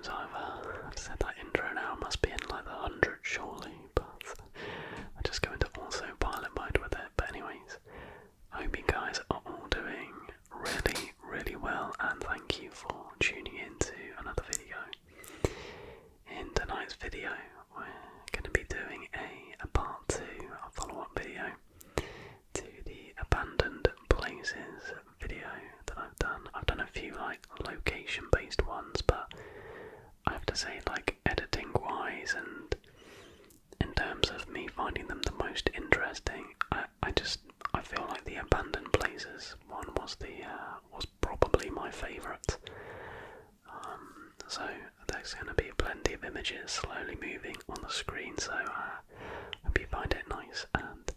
times I've said that intro now. Must be in like the 100 surely, but I just go into autopilot mode with it. But anyways, I hope you guys are all doing really well, and thank you for tuning in to another video. In tonight's video, we're going to be doing a part 2, a follow-up video to the abandoned places video that I've done. I've done a few like location-based ones, but I have to say, like, editing-wise and in terms of me finding them the most interesting, I feel like the abandoned places one was probably my favourite. So there's going to be plenty of images slowly moving on the screen, so I hope you find it nice and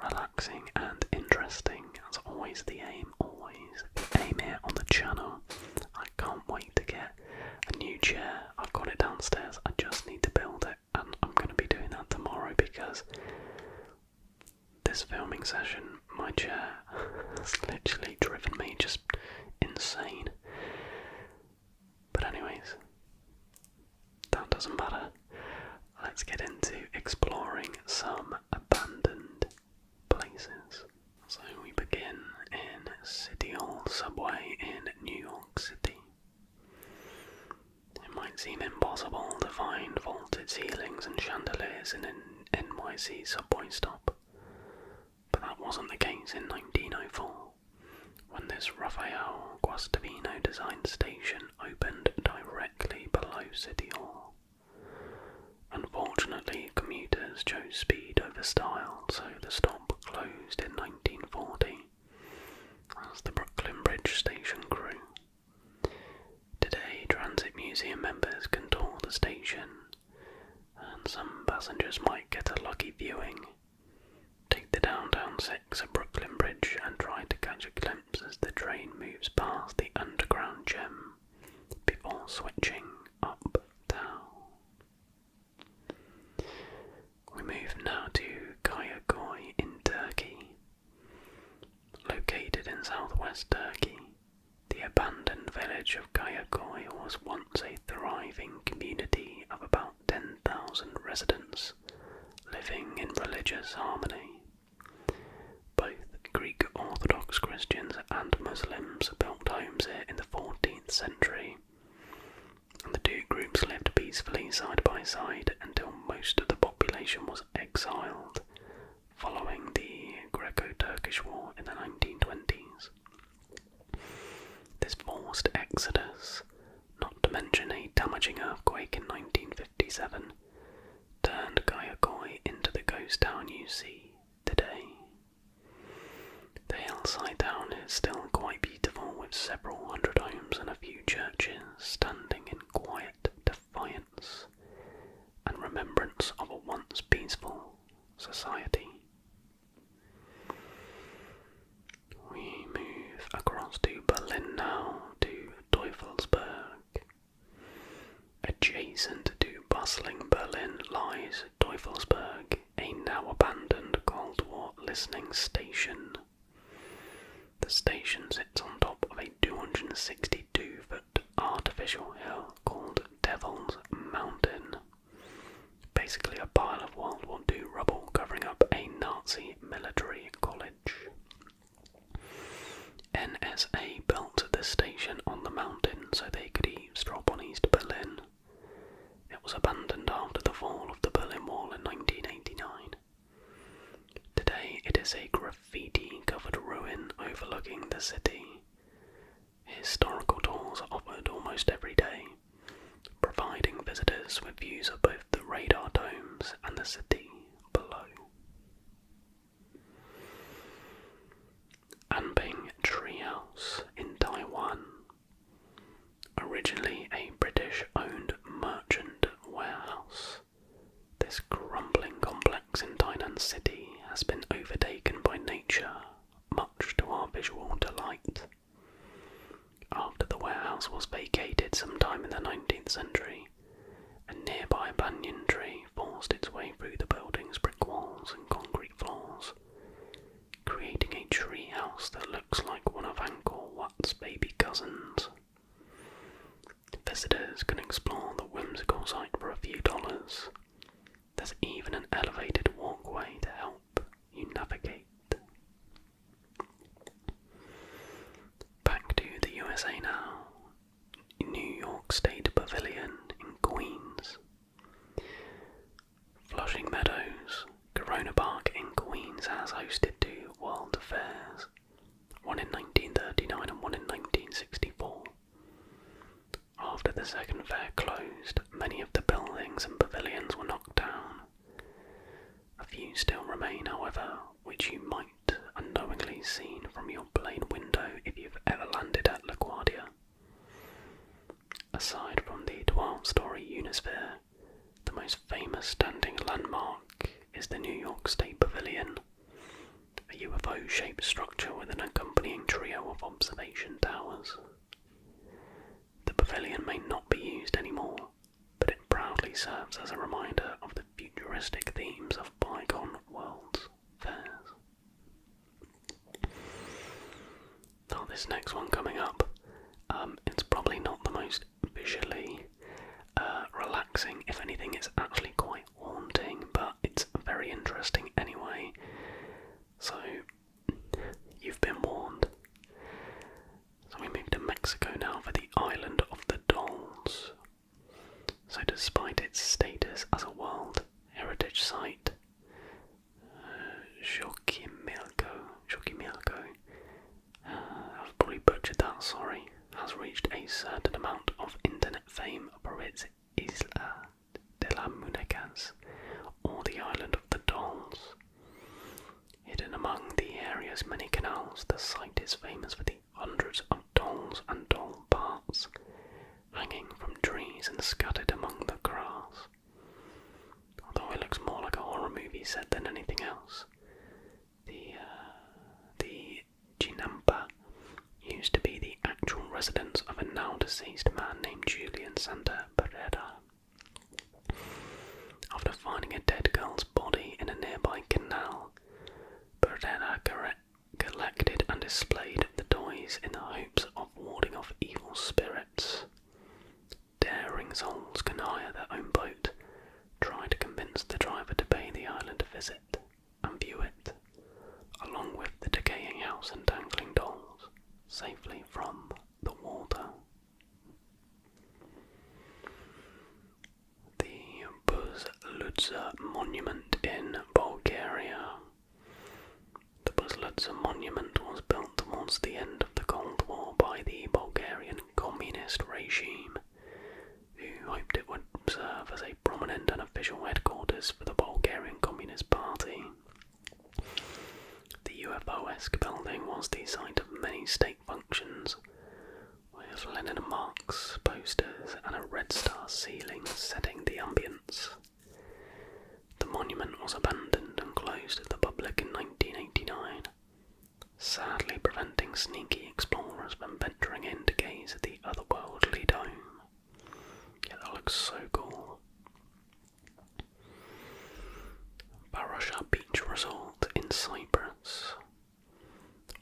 relaxing and interesting. That's always the aim here on the channel. I can't wait to get a new chair. I've got it downstairs, I just need to build it, and I'm going to be doing that tomorrow because this filming session, my chair has literally driven me just insane. But anyways, that doesn't matter. Let's get into exploring some abandoned places. So we begin in City Hall Subway in New York City. It might seem impossible to find vaulted ceilings and chandeliers in an NYC subway stop, but that wasn't the case in 1904, when this Rafael Guastavino designed station opened directly below City Hall. Unfortunately, commuters chose speed over style, so the stop closed in 1940 as the Brooklyn Bridge station grew. Today, Transit Museum members can tour the station, and some passengers might get a lucky viewing. Take the downtown 6 at Brooklyn Bridge and try to catch a glimpse as the train moves past the underground gem before switching uptown. We move now to Kayakoy in Turkey. Located in southwest Turkey, the abandoned village of Kayakoy was once a thriving community of about 10,000 residents living in religious harmony. Both Greek Orthodox Christians and Muslims built homes here in the 14th century, and the two groups lived peacefully side by side until most of the population was exiled following the Greco-Turkish War in the 1920s. This forced exodus, not to mention a damaging earthquake in 1957, turned Kayakoy into the ghost town you see today. The hillside town is still quite beautiful, with several hundred homes and a few churches standing in quiet defiance and remembrance of a once peaceful society. We move across to Berlin now, to Teufelsberg. Adjacent to bustling Berlin lies Teufelsberg, a now abandoned Cold War listening station. The station sits on top of a 262-foot artificial hill called Devil's Mountain, basically a pile of World War II rubble covering up a Nazi military college. NSA built this station on the mountain so they could eavesdrop on East Berlin. It was abandoned after the fall of the Berlin Wall in 1989. Today it is a graffiti-covered ruin overlooking the city. Historical tours are offered almost every day, providing visitors with views of both the radar domes and the city below. Anping Treehouse in Taiwan. Originally a British-owned merchant warehouse, this crumbling complex in Tainan City has been overtaken by nature, much to our visual delight. After the warehouse was vacated sometime in the 19th century, a nearby banyan tree forced its way through the building's brick walls and concrete floors, creating a tree house that looks like one of Angkor Wat's baby cousins. visitors can explore the whimsical site for a few dollars. There's even an elevated walkway to help you navigate. Back to the USA now. New York State Pavilion in Queens. Flushing Meadows, Corona Park in Queens has hosted two World Fairs, one in 1939 and one in 1964. After the second fair closed, many of the buildings and pavilions were knocked down. A few still remain, however, which you might unknowingly seen from your plane window if you've ever landed at LaGuardia. Aside from the 12-story Unisphere, the most famous standing landmark is the New York State Pavilion, a UFO-shaped structure with an accompanying trio of observation towers. The pavilion may not be used anymore, but it proudly serves as a reminder of the futuristic themes of bygone world's fairs. Now this next one coming up, it's probably not the most visually relaxing. If anything, it's actually quite haunting, but it's very interesting anyway. So, you've been warned. So we move to Mexico now for the Island of the Dolls. So despite its status as a World Heritage Site, Xochimilco, I've probably butchered that, sorry, has reached a certain amount of internet fame for its Isla de las Muñecas, or the Island of the Dolls. Hidden among the area's many canals, the site is famous for the hundreds of dolls and doll parts hanging from trees and scattered among the grass. Although it looks more like a horror movie set than anything else, the Chinampa used to be the actual residence of a now deceased man named Julian Santa Barrera. After finding a dead girl's body in a nearby canal, Barrera collected and displayed the toys in the hopes of warding off evil spirits. Daring souls can hire their own boat, try to convince the driver to pay the island a visit and view it, along with the decaying house and dangling dolls, safely from the water. The Buzludzha Monument in Bulgaria. The Buzludzha Monument was built towards the end of the Cold War by the Bulgarian communist regime, who hoped it would serve as a prominent and official headquarters for the Bulgarian Communist Party. The UFO-esque building was the site of many state functions, with Lenin and Marx posters and a Red Star ceiling setting the ambience. The monument was abandoned and closed to the public in 1989, sadly preventing sneaky explorers from venturing in to gaze at the otherworldly dome. Yeah, that looks so cool. Varosha Beach Resort in Cyprus.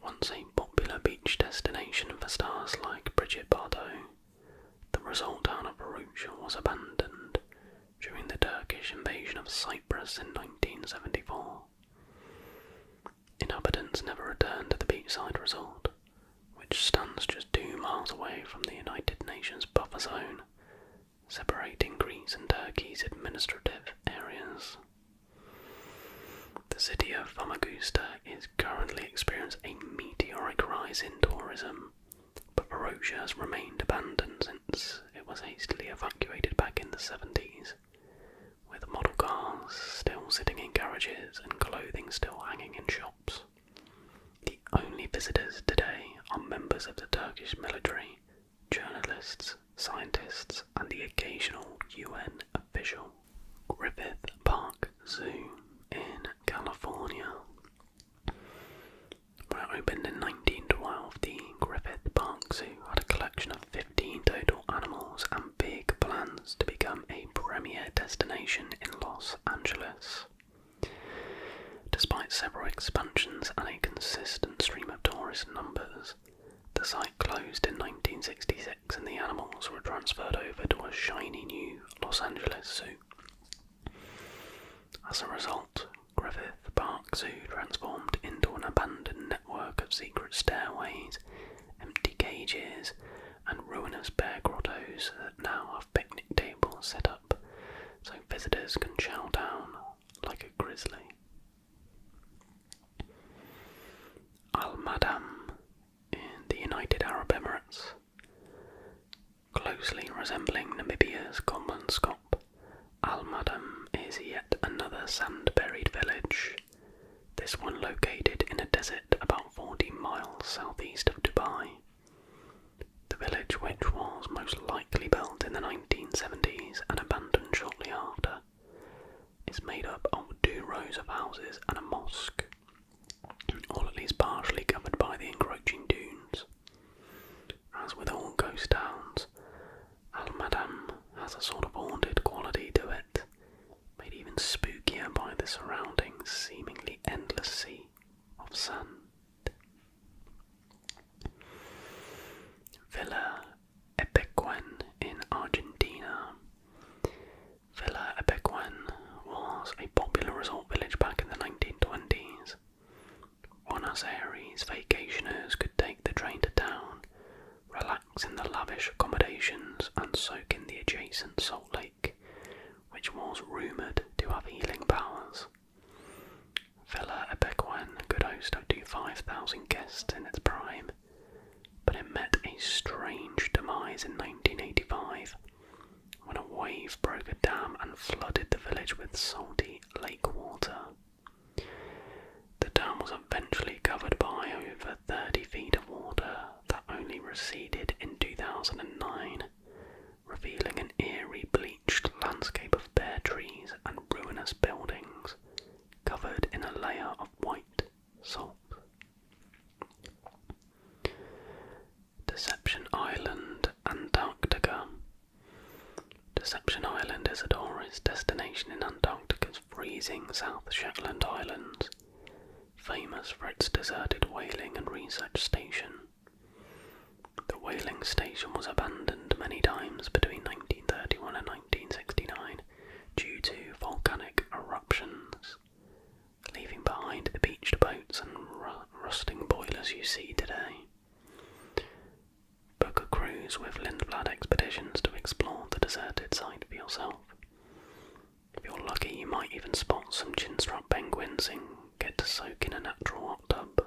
Once a popular beach destination for stars like Brigitte Bardot, the resort town of Varosha was abandoned during the Turkish invasion of Cyprus in 1974. Inhabitants never returned to the beachside resort, which stands just 2 miles away from the United Nations buffer zone, separating Greece and Turkey's administrative areas. The city of Famagusta is currently experiencing a meteoric rise in tourism, but Varosha has remained abandoned since it was hastily evacuated back in the 70s, with model cars still sitting in garages and clothing still hanging in shops. The only visitors today are members of the Turkish military, journalists, scientists, and the occasional UN official. Griffith Park Zoo in California. When it opened in 1912, the Griffith Park Zoo had a collection of 15 total animals and big plans to become a premier destination in Los Angeles. Despite several expansions and a consistent stream of tourist numbers, the site closed in 1966 and the animals were transferred over As a result, Griffith Park Zoo transformed into an abandoned network of secret stairways, empty cages, and ruinous bear grottos that now have picnic tables set up so visitors can chow down like a grizzly. Al Madam in the United Arab Emirates. Closely resembling Namibia's Kommanskop, Al Madam is yet another sand-buried village, this one located in a desert about 40 miles southeast of Dubai. The village, which was most likely built in the 1970s and abandoned shortly after, is made up of 2 rows of houses and a mosque, all at least partially covered by the encroaching dunes. As with all ghost towns, Al Madam has a sort of haunted quality to it, made even spookier by the surrounding seemingly endless sea of sand. Villa Epecuen in Argentina. Villa Epecuen was a popular resort village back in the 1920s. Buenos Aires vacationers could take the train to town, relax in the lavish accommodations, and soak in the adjacent Salt Lake, which was rumoured to have healing powers. Villa Epecuen could host up to 5,000 guests in its prime, but it met a strange demise in 1985 when a wave broke a dam and flooded the village with salty lake water. The dam was eventually covered by over 30 feet of water that only receded in 2009, revealing an eerie bleached landscape of bare trees and ruinous buildings covered in a layer of white salt. Deception Island, Antarctica. Deception Island is a tourist destination in Antarctica's freezing South Shetland Islands, famous for its deserted whaling and research station. The whaling station was abandoned many times between 1931 and 1969 due to volcanic eruptions, leaving behind the beached boats and rusting boilers you see today. Book a cruise with Lindblad Expeditions to explore the deserted site for yourself. If you're lucky, you might even spot some chinstrap penguins and get to soak in a natural hot tub.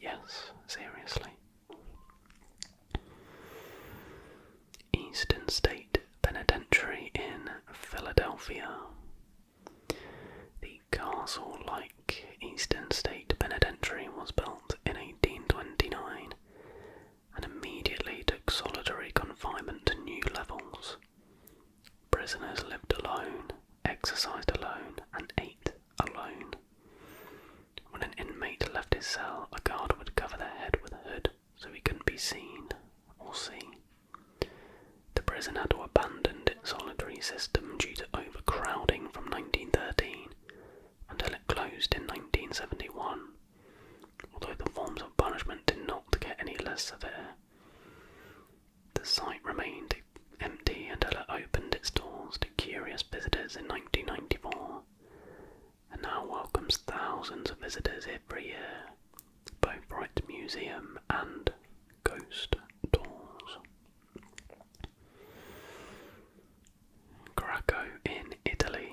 Yes, seriously. Eastern State Penitentiary in Philadelphia. The castle-like Eastern State Penitentiary was built in 1829 and immediately took solitary confinement to new levels. Prisoners lived alone, exercised alone, and ate alone. When an inmate left his cell, a guard would cover their head with a hood so he couldn't be seen or see. The prison had to abandon its solitary system due to overcrowding from 1913 until it closed in 1971, although the forms of punishment did not get any less severe. The site remained empty until it opened its doors to curious visitors in 1994, and now welcomes thousands of visitors every year, both for its museum and ghost tours. Craco in Italy.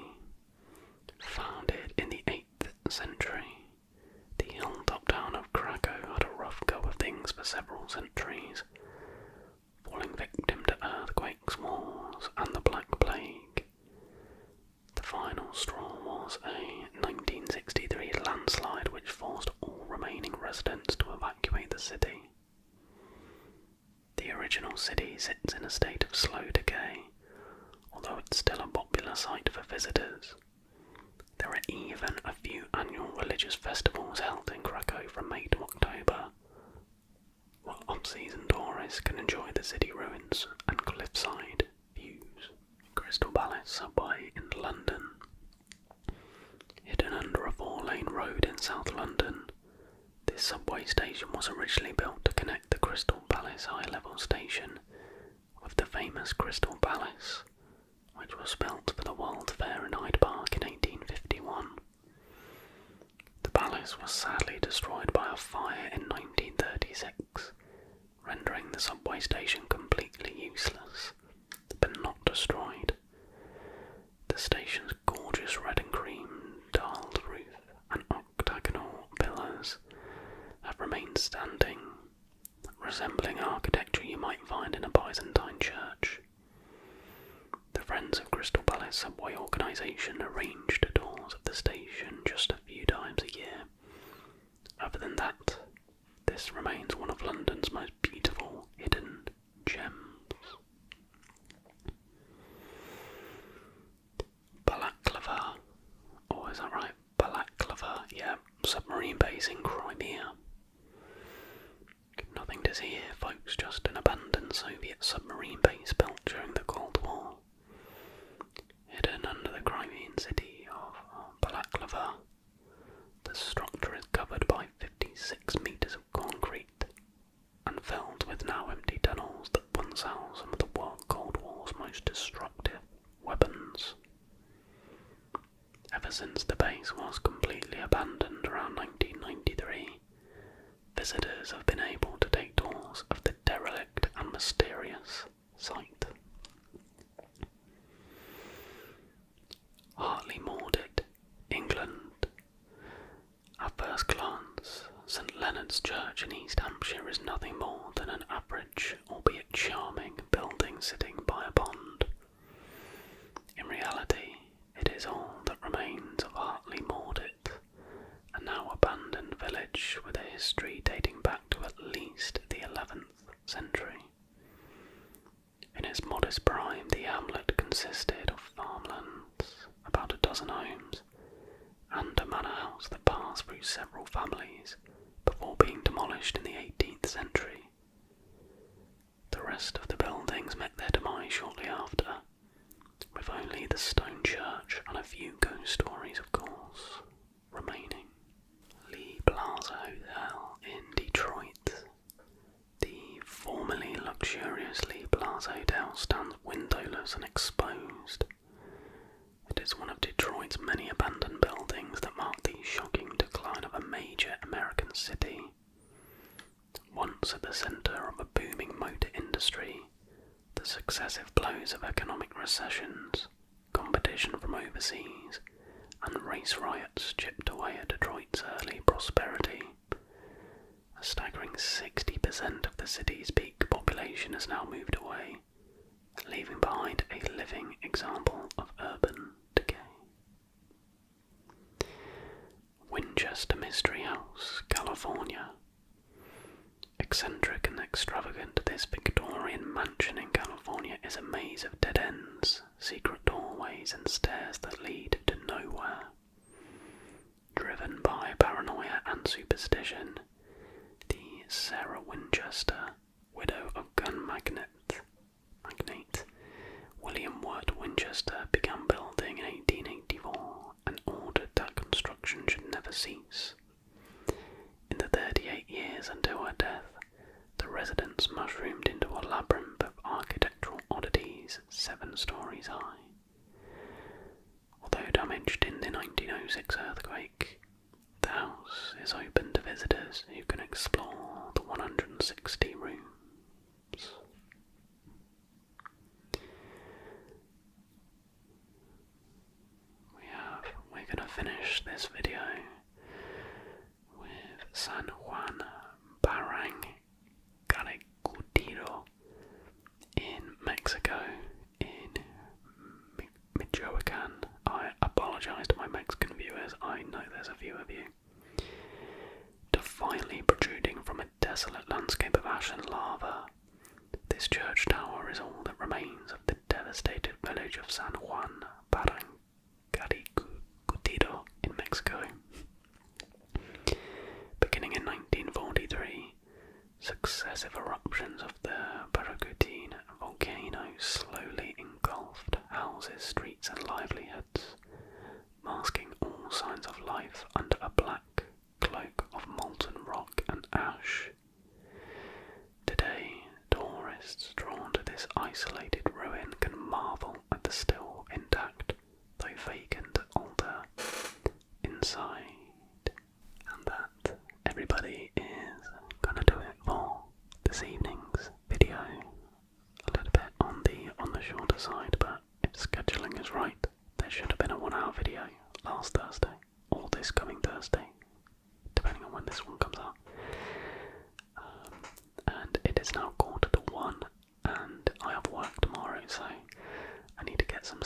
Founded in the 8th century, the hilltop town of Craco had a rough go of things for several centuries, falling victim to earthquakes, wars, and the Black Plague. The final straw was a 1963 landslide which forced all remaining residents to evacuate the city. The original city sits in a state of slow decay, although it's still a popular site for visitors. There are even a few annual religious festivals held in Craco from May to October, while off-season tourists can enjoy the city ruins and cliffside views. Crystal Palace subway in London. Hidden under a 4-lane road in South London, this subway station was originally built to connect the Crystal Palace high-level station with the famous Crystal Palace, which was built for the World Fair in Hyde Park in 1851. was sadly destroyed by a fire in 1936, rendering the subway station completely useless, but not destroyed. The station's gorgeous red and cream tiled roof and octagonal pillars have remained standing, resembling architecture you might find in a Byzantine church. The Friends of Crystal Palace subway organisation arranged tours of the station just a few times a year. Other than that, this remains one of London's most beautiful hidden gems. Balaclava, or is that right? Balaclava, yeah, submarine base in Crimea. Nothing to see here, folks, just an abandoned Soviet submarine base built during the Cold War. Hidden under the Crimean city of Balaclava, the structure is covered by 56 metres of concrete and filled with now empty tunnels that once housed some of the Cold War's most destructive weapons. Ever since the base was completely abandoned around 1993, visitors have been able to take tours of the derelict and mysterious site. Hartley Moordet, England. At first glance, St Leonard's Church in East Hampshire is nothing more than an average, albeit charming, building sitting by a pond. In reality, it is all that remains of Hartley Moordet, a now abandoned village with a history dating back to at least the 11th century. In its modest prime, the hamlet consisted of farmlands, about a dozen homes, and a manor house that passed through several families before being demolished in the 18th century. The rest of the buildings met their demise shortly after, with only the stone church and a few ghost stories, of course, remaining. Lee Plaza Hotel in Detroit. The formerly luxurious Lee Plaza Hotel stands windowless and exposed. It is one of Detroit's many abandoned buildings that mark the shocking decline of a major American city. Once at the centre of a booming motor industry, the successive blows of economic recessions, competition from overseas, and race riots chipped away at Detroit's early prosperity. A staggering 60% of the city's peak population has now moved away, leaving behind a living example of urban decay. Winchester Mystery House, California. Eccentric and extravagant, this Victorian mansion in California is a maze of dead ends, secret doorways and stairs that lead to nowhere. Driven by paranoia and superstition, the Sarah Winchester, widow of gun magnate William Wirt Winchester, began building in 1884 and ordered that construction should never cease. In the 38 years until her death, the residence mushroomed into a labyrinth of architectural oddities 7 stories high. Although damaged in the 1906 earthquake, the house is open to visitors who can explore the 160 rooms. We're going to finish this video with San Juan Parangaricutiro in Mexico, in Michoacan. I apologise to my Mexican viewers, I know there's a few of you. Defiantly protruding from a desolate landscape of ash and lava, this church tower is all that remains of the devastated village of San Juan Parangaricutiro in Mexico. Beginning in 1943, successive eruptions of the Paracutine volcano slowly engulfed houses, streets and livelihoods, masking all signs of life under a black cloak of molten rock and ash. Today, tourists drawn to this isolated ruin can marvel at the still intact, though vacant altar inside. And that shorter side, but if scheduling is right, there should have been a 1 hour video last Thursday, or this coming Thursday, depending on when this one comes out. And it is now 1:45, and I have work tomorrow, so I need to get some